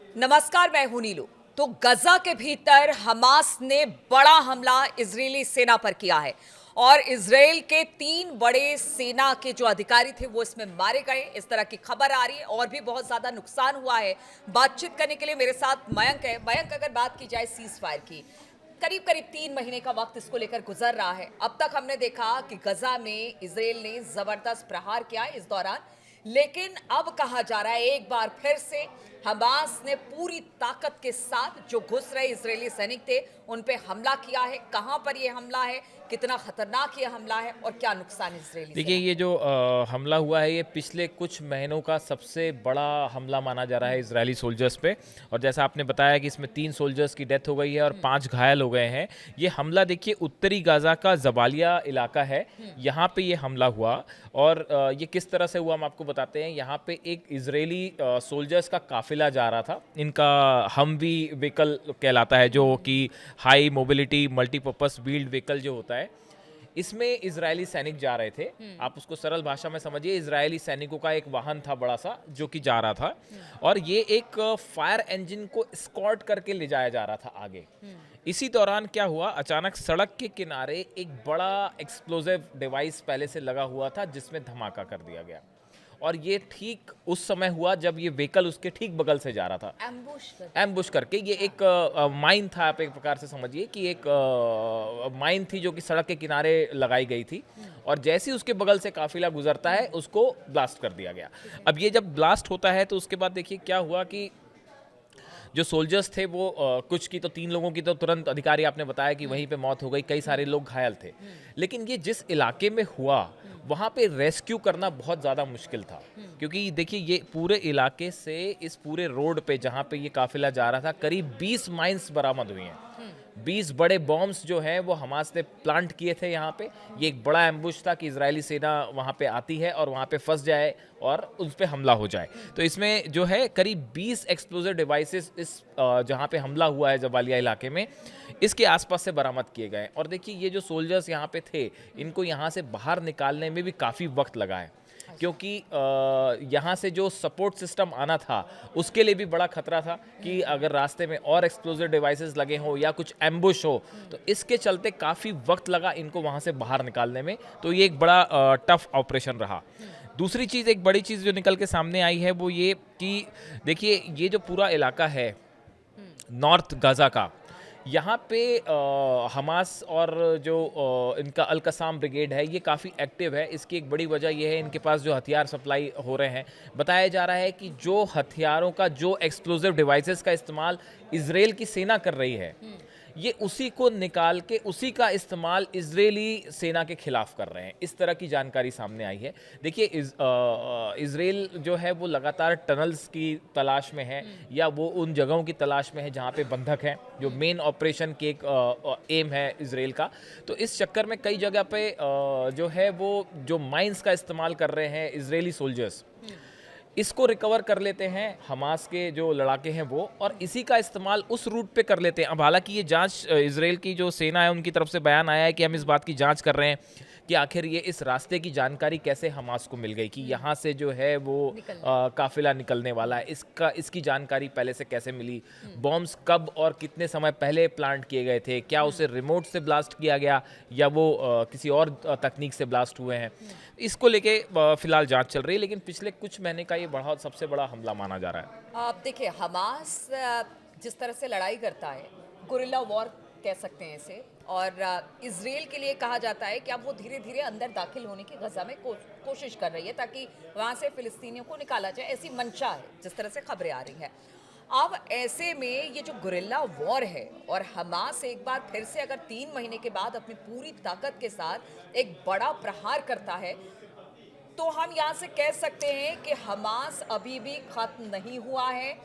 नमस्कार, मैं हूं नीलू। तो गजा के भीतर हमास ने बड़ा हमला इजरायली सेना पर किया है और इजराइल के 3 बड़े सेना के जो अधिकारी थे वो इसमें मारे गए, इस तरह की खबर आ रही है। और भी बहुत ज्यादा नुकसान हुआ है। बातचीत करने के लिए मेरे साथ मयंक है। मयंक, अगर बात की जाए सीज फायर की, करीब करीब 3 महीने का वक्त इसको लेकर गुजर रहा है। अब तक हमने देखा कि गजा में इजराइल ने जबरदस्त प्रहार किया इस दौरान, लेकिन अब कहा जा रहा है एक बार फिर से हमास ने पूरी ताकत के साथ जो घुस रहे इजरायली सैनिक थे उन पे हमला किया है। कहां पर यह हमला है, कितना खतरनाक ये हमला है और क्या नुकसान इजरायली देखिए, सेना ये जो हमला हुआ है ये पिछले कुछ महीनों का सबसे बड़ा हमला माना जा रहा है इजरायली सोल्जर्स पे। और जैसा आपने बताया कि इसमें 3 सोल्जर्स की डेथ हो गई है और 5 घायल हो गए हैं। ये हमला देखिए उत्तरी गाज़ा का जबालिया इलाका है, यहाँ पे ये हमला हुआ। और ये किस तरह से हुआ हम आपको बताते हैं। यहाँ पे एक इजरायली सोल्जर्स का काफिला जा रहा था। इनका हमवी व्हीकल कहलाता है, जो कि high mobility multipurpose wheeled vehicle जो होता है। इसमें इजरायली सैनिक जा रहे थे। आप उसको सरल भाषा में समझिए, इजरायली सैनिकों का एक वाहन था बड़ा सा जो कि जा रहा था। और ये एक फायर इंजन को स्कॉर्ट करके ले जाया जा रहा था आगे। इसी दौरान क्या हुआ, अचानक सड़क के किनारे एक बड़ा एक्सप्लोजिव डिवाइस पहले से लगा हुआ था जिसमें धमाका कर दिया गया। और ये ठीक उस समय हुआ जब ये व्हीकल उसके ठीक बगल से जा रहा था, एम्बुश करके। ये एक माइन था, आप एक प्रकार से समझिए कि एक माइन थी जो कि सड़क के किनारे लगाई गई थी। और जैसे ही उसके बगल से काफिला गुजरता है उसको ब्लास्ट कर दिया गया। अब ये जब ब्लास्ट होता है तो उसके बाद देखिए क्या हुआ कि जो सोल्जर्स थे वो कुछ की तो 3 लोगों की तो तुरंत अधिकारी आपने बताया कि वहीं पे मौत हो गई, कई सारे लोग घायल थे। लेकिन ये जिस इलाके में हुआ वहाँ पे रेस्क्यू करना बहुत ज़्यादा मुश्किल था, क्योंकि देखिए ये पूरे इलाके से इस पूरे रोड पे जहाँ पे ये काफिला जा रहा था करीब 20 माइंस बरामद हुई हैं। 20 बड़े बॉम्ब्स जो हैं वो हमास ने प्लांट किए थे यहाँ पे। ये एक बड़ा एम्बुश था कि इजरायली सेना वहाँ पे आती है और वहाँ पे फंस जाए और उस पे हमला हो जाए। तो इसमें जो है करीब 20 एक्सप्लोजिव डिवाइसेस इस जहाँ पे हमला हुआ है जबालिया इलाके में, इसके आसपास से बरामद किए गए। और देखिए ये जो सोल्जर्स यहाँ पे थे इनको यहाँ से बाहर निकालने में भी काफ़ी वक्त लगा है, क्योंकि यहाँ से जो सपोर्ट सिस्टम आना था उसके लिए भी बड़ा खतरा था कि अगर रास्ते में और एक्सप्लोजिव डिवाइसेस लगे हो या कुछ एम्बुश हो, तो इसके चलते काफ़ी वक्त लगा इनको वहाँ से बाहर निकालने में। तो ये एक बड़ा टफ ऑपरेशन रहा। दूसरी चीज़, एक बड़ी चीज़ जो निकल के सामने आई है वो ये कि देखिए ये जो पूरा इलाका है नॉर्थ गाज़ा का, यहाँ पे हमास और जो इनका अल कसाम ब्रिगेड है ये काफ़ी एक्टिव है। इसकी एक बड़ी वजह यह है इनके पास जो हथियार सप्लाई हो रहे हैं। बताया जा रहा है कि जो हथियारों का, जो एक्सप्लोजिव डिवाइसेस का इस्तेमाल इजराइल की सेना कर रही है, ये उसी को निकाल के उसी का इस्तेमाल इजरायली सेना के खिलाफ कर रहे हैं। इस तरह की जानकारी सामने आई है। देखिए इजराइल जो है वो लगातार टनल्स की तलाश में है या वो उन जगहों की तलाश में है जहाँ पे बंधक हैं, जो मेन ऑपरेशन की एक एम है इजराइल का। तो इस चक्कर में कई जगह पे जो है वो जो माइंस का इस्तेमाल कर रहे हैं इजरायली सोल्जर्स, इसको रिकवर कर लेते हैं हमास के जो लड़ाके हैं वो, और इसी का इस्तेमाल उस रूट पे कर लेते हैं। अब हालांकि ये जांच इजराइल की जो सेना है उनकी तरफ से बयान आया है कि हम इस बात की जांच कर रहे हैं कि आखिर ये इस रास्ते की जानकारी कैसे हमास को मिल गई कि यहाँ से जो है वो काफिला निकलने वाला है। इसकी जानकारी पहले से कैसे मिली, बॉम्ब्स कब और कितने समय पहले प्लांट किए गए थे, क्या उसे रिमोट से ब्लास्ट किया गया या वो किसी और तकनीक से ब्लास्ट हुए हैं, इसको लेके फिलहाल जांच चल रही है। लेकिन पिछले कुछ महीने का ये सबसे बड़ा हमला माना जा रहा है। आप देखिए, हमास जिस तरह से लड़ाई करता है, गुरिल्ला वॉर कह सकते हैं इसे। और इजराइल के लिए कहा जाता है कि अब वो धीरे धीरे अंदर दाखिल होने की गजा में कोशिश कर रही है ताकि वहाँ से फिलिस्तीनियों को निकाला जाए, ऐसी मंशा है जिस तरह से खबरें आ रही हैं। अब ऐसे में ये जो गुरिल्ला वॉर है और हमास एक बार फिर से अगर 3 महीने के बाद अपनी पूरी ताकत के साथ एक बड़ा प्रहार करता है, तो हम यहाँ से कह सकते हैं कि हमास अभी भी खत्म नहीं हुआ है।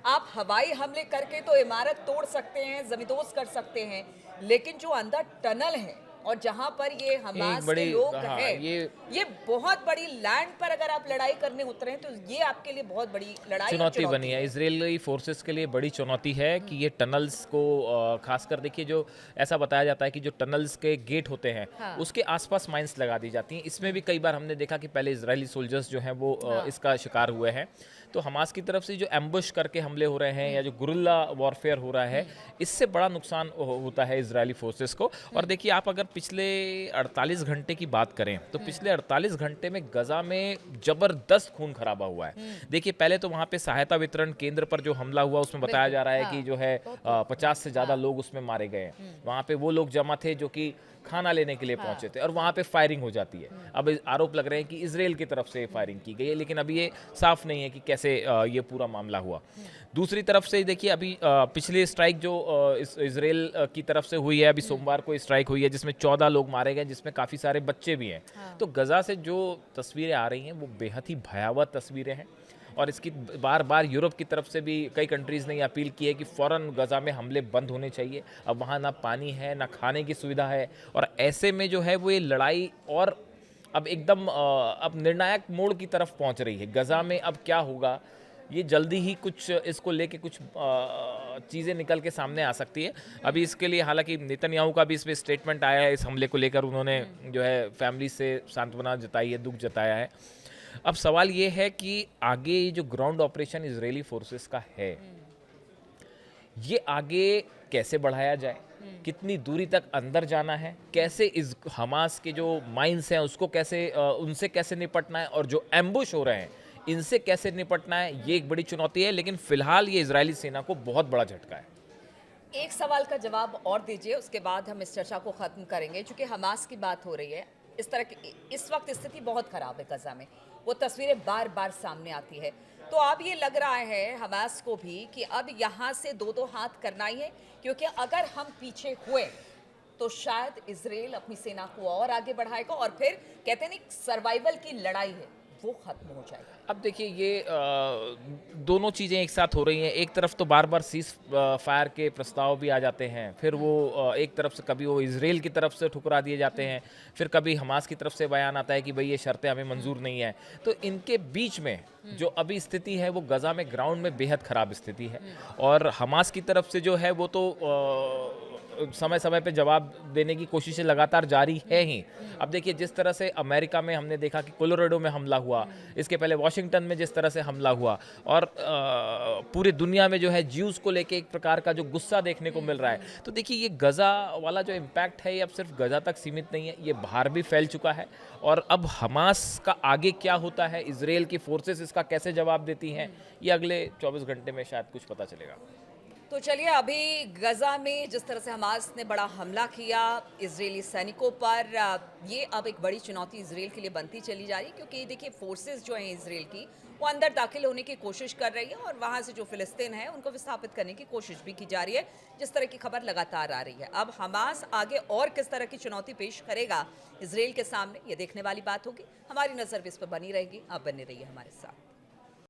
आप हवाई हमले करके तो इमारत तोड़ सकते हैं, जमींदोज कर सकते हैं, लेकिन जो अंदर टनल है और जहां पर ये हमास के लोग हैं, ये बहुत बड़ी लैंड पर अगर आप लड़ाई करने उतरे हैं तो ये आपके लिए बहुत बड़ी चुनौती बनी है। इजरायली फोर्सेस के लिए बड़ी चुनौती है कि ये टनल्स को खासकर देखिए, जो ऐसा बताया जाता है कि जो टनल्स के गेट होते हैं उसके आसपास माइंस लगा दी जाती हैं। इसमें भी कई बार हमने देखा कि पहले इजरायली सोल्जर्स जो हैं वो इसका शिकार हुए हैं। तो हमास की तरफ से जो एम्बुश करके हमले हो रहे हैं या जो गुरिल्ला वॉरफेयर हो रहा है, इससे बड़ा नुकसान होता है इजरायली फोर्सेस को। और देखिए, आप अगर पिछले 48 घंटे की बात करें तो पिछले 48 घंटे में गजा में जबरदस्त खून खराबा हुआ है। देखिए, पहले तो वहाँ पे सहायता वितरण केंद्र पर जो हमला हुआ उसमें बताया जा रहा है कि जो है 50 से ज़्यादा लोग उसमें मारे गए हैं। वहाँ पे वो लोग जमा थे जो कि खाना लेने के लिए पहुंचे थे और वहाँ पे फायरिंग हो जाती है। अब आरोप लग रहे हैं कि इजराइल की तरफ से फायरिंग की गई है, लेकिन अभी ये साफ नहीं है कि कैसे ये पूरा मामला हुआ। दूसरी तरफ से देखिए, अभी पिछली स्ट्राइक जो इजराइल की तरफ से हुई है, अभी सोमवार को स्ट्राइक हुई है जिसमें 14 लोग मारे गए, जिसमें काफ़ी सारे बच्चे भी हैं। तो गजा से जो तस्वीरें आ रही हैं वो बेहद ही भयावह तस्वीरें हैं और इसकी बार बार यूरोप की तरफ से भी कई कंट्रीज़ ने ये अपील की है कि फ़ौरन गजा में हमले बंद होने चाहिए। अब वहाँ ना पानी है, ना खाने की सुविधा है और ऐसे में जो है वो ये लड़ाई और अब एकदम अब निर्णायक मोड़ की तरफ पहुँच रही है। गजा में अब क्या होगा, ये जल्दी ही कुछ इसको लेके कुछ चीज़ें निकल के सामने आ सकती है। अभी इसके लिए हालांकि नेतन्याहू का भी इसमें स्टेटमेंट आया है, इस हमले को लेकर उन्होंने जो है फैमिली से सांत्वना जताई है, दुख जताया है। अब सवाल ये है कि आगे जो ग्राउंड ऑपरेशन इजरायली फोर्सेस का है, ये आगे कैसे बढ़ाया जाए, कितनी दूरी तक अंदर जाना है, कैसे इस हमास के जो माइंस हैं उसको कैसे उनसे कैसे निपटना है और जो एम्बुश हो रहे हैं इनसे कैसे निपटना है, ये एक बड़ी चुनौती है। लेकिन फिलहाल ये इजरायली सेना को बहुत बड़ा झटका है। एक सवाल का जवाब और दीजिए, उसके बाद हम इस चर्चा को ख़त्म करेंगे। चूँकि हमास की बात हो रही है, इस तरह की इस वक्त स्थिति बहुत ख़राब है गजा में, वो तस्वीरें बार बार सामने आती है। तो अब ये लग रहा है हमास को भी कि अब यहाँ से दो दो हाथ करना ही है, क्योंकि अगर हम पीछे हुए तो शायद इजराइल अपनी सेना को और आगे बढ़ाएगा और फिर कहते नहीं सर्वाइवल की लड़ाई है वो खत्म हो जाएगा। अब देखिए, ये दोनों चीज़ें एक साथ हो रही हैं। एक तरफ तो बार बार सीज फायर के प्रस्ताव भी आ जाते हैं, फिर वो एक तरफ से कभी वो इजराइल की तरफ से ठुकरा दिए जाते हैं, फिर कभी हमास की तरफ से बयान आता है कि भाई ये शर्तें हमें मंजूर नहीं है। तो इनके बीच में जो अभी स्थिति है वो गजा में ग्राउंड में बेहद ख़राब स्थिति है और हमास की तरफ से जो है वो तो समय समय पे जवाब देने की कोशिशें लगातार जारी है ही। अब देखिए, जिस तरह से अमेरिका में हमने देखा कि कोलोराडो में हमला हुआ, इसके पहले वॉशिंगटन में जिस तरह से हमला हुआ और पूरी दुनिया में जो है ज्यूज़ को लेके एक प्रकार का जो गुस्सा देखने को मिल रहा है। तो देखिए, ये गजा वाला जो इम्पैक्ट है ये अब सिर्फ गजा तक सीमित नहीं है, ये बाहर भी फैल चुका है। और अब हमास का आगे क्या होता है, इजराइल की फोर्सेस इसका कैसे जवाब देती हैं, ये अगले 24 घंटे में शायद कुछ पता चलेगा। तो चलिए, अभी गजा में जिस तरह से हमास ने बड़ा हमला किया इजरायली सैनिकों पर, ये अब एक बड़ी चुनौती इजराइल के लिए बनती चली जा रही है, क्योंकि देखिए फोर्सेस जो हैं इजराइल की वो अंदर दाखिल होने की कोशिश कर रही है और वहाँ से जो फिलिस्तीन है उनको विस्थापित करने की कोशिश भी की जा रही है, जिस तरह की खबर लगातार आ रही है। अब हमास आगे और किस तरह की चुनौती पेश करेगा इजराइल के सामने, ये देखने वाली बात होगी। हमारी नज़र भी इस पर बनी रहेगी। आप बने रहिए हमारे साथ।